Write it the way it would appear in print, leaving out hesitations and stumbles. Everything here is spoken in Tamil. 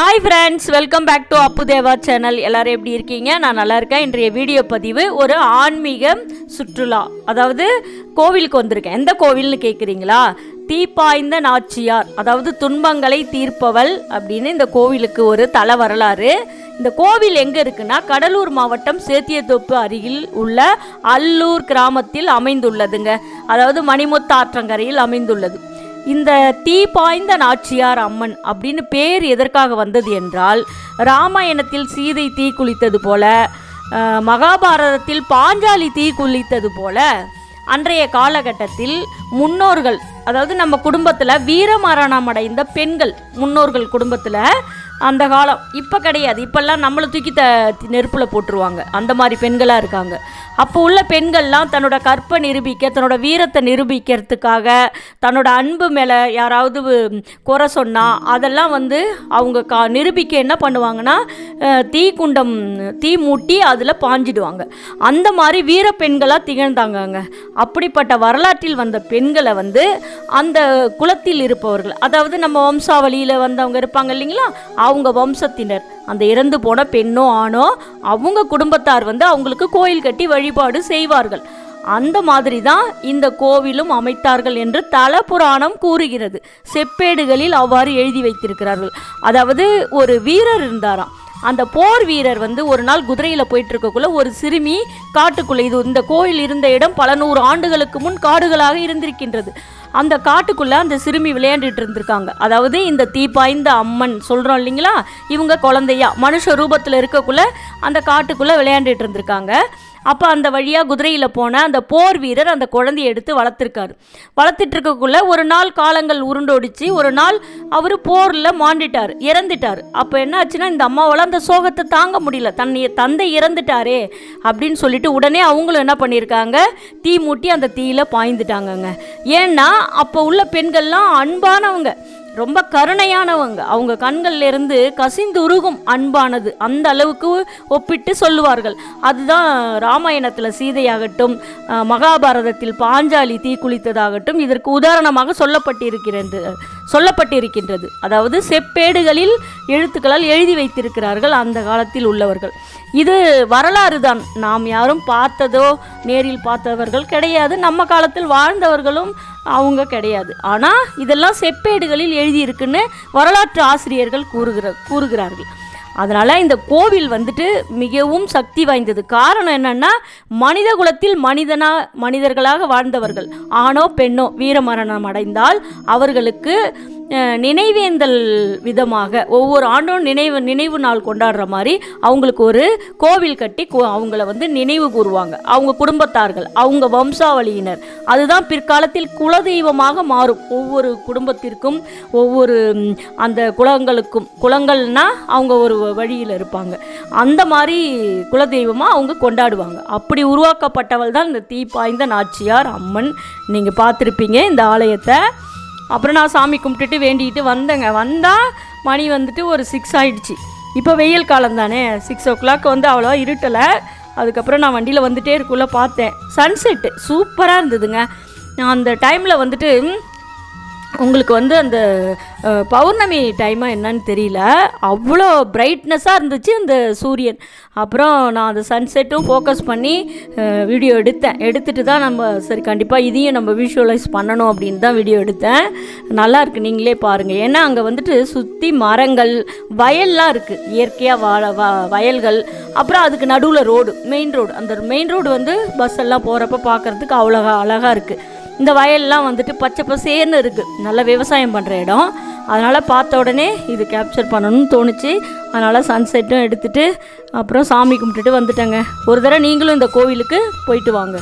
Hi friends, welcome back to Appu Deva channel. எல்லோரும் எப்படி இருக்கீங்க? நான் நல்லா இருக்கேன். இன்றைய வீடியோ பதிவு ஒரு ஆன்மீக சுற்றுலா, அதாவது கோவிலுக்கு வந்திருக்கேன். எந்த கோவில்னு கேட்குறீங்களா? தீப்பாய்ந்த நாச்சியார், அதாவது துன்பங்களை தீர்ப்பவள் அப்படின்னு இந்த கோவிலுக்கு ஒரு தல வரலாறு. இந்த கோவில் எங்கே இருக்குன்னா கடலூர் மாவட்டம் சேத்தியத்தோப்பு அருகில் உள்ள அல்லூர் கிராமத்தில் அமைந்துள்ளதுங்க. அதாவது மணிமுத்து ஆற்றங்கரையில் அமைந்துள்ளது. இந்த தீப்பாய்ந்த நாச்சியார் அம்மன் அப்படின்னு பேர் எதற்காக வந்தது என்றால், ராமாயணத்தில் சீதை தீ குளித்தது போல, மகாபாரதத்தில் பாஞ்சாலி தீ குளித்தது போல அன்றைய காலகட்டத்தில் முன்னோர்கள், அதாவது நம்ம குடும்பத்தில் வீரமரணம் அடைந்த பெண்கள், முன்னோர்கள் குடும்பத்தில் அந்த காலம், இப்போ கிடையாது, இப்போல்லாம் நம்மளை தூக்கி நெருப்பில் போட்டுருவாங்க, அந்த மாதிரி பெண்களாக இருக்காங்க. அப்போ உள்ள பெண்கள்லாம் தன்னோட கற்பை நிரூபிக்க, தன்னோட வீரத்தை நிரூபிக்கிறதுக்காக, தன்னோட அன்பு மேலே யாராவது குறை சொன்னால் அதெல்லாம் அவங்க நிரூபிக்க என்ன பண்ணுவாங்கன்னா, தீக்குண்டம் தீ மூட்டி அதில் பாஞ்சிடுவாங்க. அந்த மாதிரி வீர பெண்களாக திகழ்ந்தாங்க. அப்படிப்பட்ட வரலாற்றில் வந்த பெண்களை அந்த குலத்தில் இருப்பவர்கள், அதாவது நம்ம வம்சாவளியில் வந்தவங்க இருப்பாங்க இல்லைங்களா, அவங்க வம்சத்தினர், அந்த இறந்து போன பெண்ணோ ஆணோ அவங்க குடும்பத்தார் அவங்களுக்கு கோயில் கட்டி வழிபாடு செய்வார்கள். அந்த மாதிரி தான் இந்த கோவிலும் அமைத்தார்கள் என்று தல புராணம் கூறுகிறது. செப்பேடுகளில் அவ்வாறு எழுதி வைத்திருக்கிறார்கள். அதாவது ஒரு வீரர் இருந்தாராம். அந்த போர் வீரர் ஒரு நாள் குதிரையில் போயிட்டு இருக்கக்குள்ள ஒரு சிறுமி காட்டுக்குள்ளே, இது இந்த கோயில் இருந்த இடம் பல 100 ஆண்டுகளுக்கு முன் காடுகளாக இருந்திருக்கின்றது. அந்த காட்டுக்குள்ளே அந்த சிறுமி விளையாண்டுட்டு இருந்திருக்காங்க. அதாவது இந்த தீப்பாய்ந்த அம்மன் சொல்கிறோம் இல்லைங்களா, இவங்க குழந்தையா மனுஷ ரூபத்தில் இருக்கக்குள்ளே அந்த காட்டுக்குள்ளே விளையாண்டுட்டு இருந்திருக்காங்க. அப்போ அந்த வழியாக குதிரையில் போன அந்த போர் வீரர் அந்த குழந்தையை எடுத்து வளர்த்துருக்காரு. வளர்த்துட்டு இருக்கக்குள்ளே ஒரு நாள் காலங்கள் உருண்டோடிச்சு, ஒரு நாள் அவர் போரில் மாண்டிட்டார், இறந்துட்டார். அப்போ என்ன ஆச்சுன்னா, இந்த அம்மாவால் அந்த சோகத்தை தாங்க முடியல, தந்தை இறந்துட்டாரே அப்படின்னு சொல்லிட்டு உடனே அவங்களும் என்ன பண்ணியிருக்காங்க, தீ மூட்டி அந்த தீயில பாய்ந்துட்டாங்கங்க. ஏன்னா அப்போ உள்ள பெண்கள்லாம் அன்பானவங்க, ரொம்ப கருணையானவங்க. அவங்க கண்கள்லேருந்து கசிந்து உருகும் அன்பானது, அந்த அளவுக்கு ஒப்பிட்டு சொல்லுவார்கள். அதுதான் ராமாயணத்தில் சீதையாகட்டும், மகாபாரதத்தில் பாஞ்சாலி தீ குளித்ததாகட்டும் இதற்கு உதாரணமாக சொல்லப்பட்டிருக்கின்றது. அதாவது செப்பேடுகளில் எழுத்துக்களால் எழுதி வைத்திருக்கிறார்கள் அந்த காலத்தில் உள்ளவர்கள். இது வரலாறு தான், நாம் யாரும் பார்த்ததோ நேரில் பார்த்தவர்கள் கிடையாது, நம்ம காலத்தில் வாழ்ந்தவர்களும் அவங்க கிடையாது. ஆனால் இதெல்லாம் செப்பேடுகளில் எழுதியிருக்குன்னு வரலாற்று ஆசிரியர்கள் கூறுகிறார்கள். அதனால் இந்த கோவில் மிகவும் சக்தி வாய்ந்தது. காரணம் என்னென்னா, மனித குலத்தில் மனிதர்களாக வாழ்ந்தவர்கள் ஆணோ பெண்ணோ வீரமரணம் அடைந்தால் அவர்களுக்கு நினைவேந்தல் விதமாக ஒவ்வொரு ஆண்டும் நினைவு நாள் கொண்டாடுற மாதிரி அவங்களுக்கு ஒரு கோவில் கட்டி அவங்கள நினைவு கூறுவாங்க. அவங்க குடும்பத்தார்கள், அவங்க வம்சாவளியினர், அதுதான் பிற்காலத்தில் குலதெய்வமாக மாறும். ஒவ்வொரு குடும்பத்திற்கும் ஒவ்வொரு அந்த குலங்கள்னா அவங்க ஒரு வழியில் இருப்பாங்க, அந்த மாதிரி குலதெய்வமாக அவங்க கொண்டாடுவாங்க. அப்படி உருவாக்கப்பட்டவள் தான் இந்த தீப்பாய்ந்த நாச்சியார் அம்மன். நீங்கள் பார்த்துருப்பீங்க இந்த ஆலயத்தை. அப்புறம் நான் சாமி கும்பிட்டுட்டு வேண்டிகிட்டு வந்தேங்க. வந்தால் மணி ஒரு 6 ஆகிடுச்சு. இப்போ வெயில் காலம் தானே, 6 o'clock அவ்வளோவா இருட்டலை. அதுக்கப்புறம் நான் வண்டியில் வந்துட்டே இருக்குள்ள பார்த்தேன், சன்செட்டு சூப்பராக இருந்ததுங்க. அந்த டைமில் உங்களுக்கு அந்த பௌர்ணமி டைமாக என்னன்னு தெரியல, அவ்வளோ பிரைட்னஸாக இருந்துச்சு அந்த சூரியன். அப்புறம் நான் அந்த சன்செட்டும் ஃபோக்கஸ் பண்ணி வீடியோ எடுத்துட்டு தான் நம்ம சரி கண்டிப்பாக இதையும் நம்ம விஷுவலைஸ் பண்ணணும் அப்படின்னு தான் வீடியோ எடுத்தேன். நல்லாயிருக்கு, நீங்களே பாருங்கள். ஏன்னா அங்கே சுற்றி மரங்கள், வயல்லாம் இருக்குது, இயற்கையாக வயல்கள். அப்புறம் அதுக்கு நடுவில் ரோடு, மெயின் ரோடு. அந்த மெயின் ரோடு பஸ் எல்லாம் போகிறப்ப பார்க்குறதுக்கு அவ்வளோ அழகாக இருக்குது. இந்த வயல்லாம் பச்சை பசேர்னு இருக்குது, நல்ல விவசாயம் பண்ணுற இடம். அதனால் பார்த்த உடனே இது கேப்சர் பண்ணணும்னு தோணுச்சு. அதனால் சன்செட்டும் எடுத்துகிட்டு அப்புறம் சாமி கும்பிட்டுட்டு வந்துட்டேங்க. ஒரு தடவை நீங்களும் இந்த கோவிலுக்கு போயிட்டு வாங்க.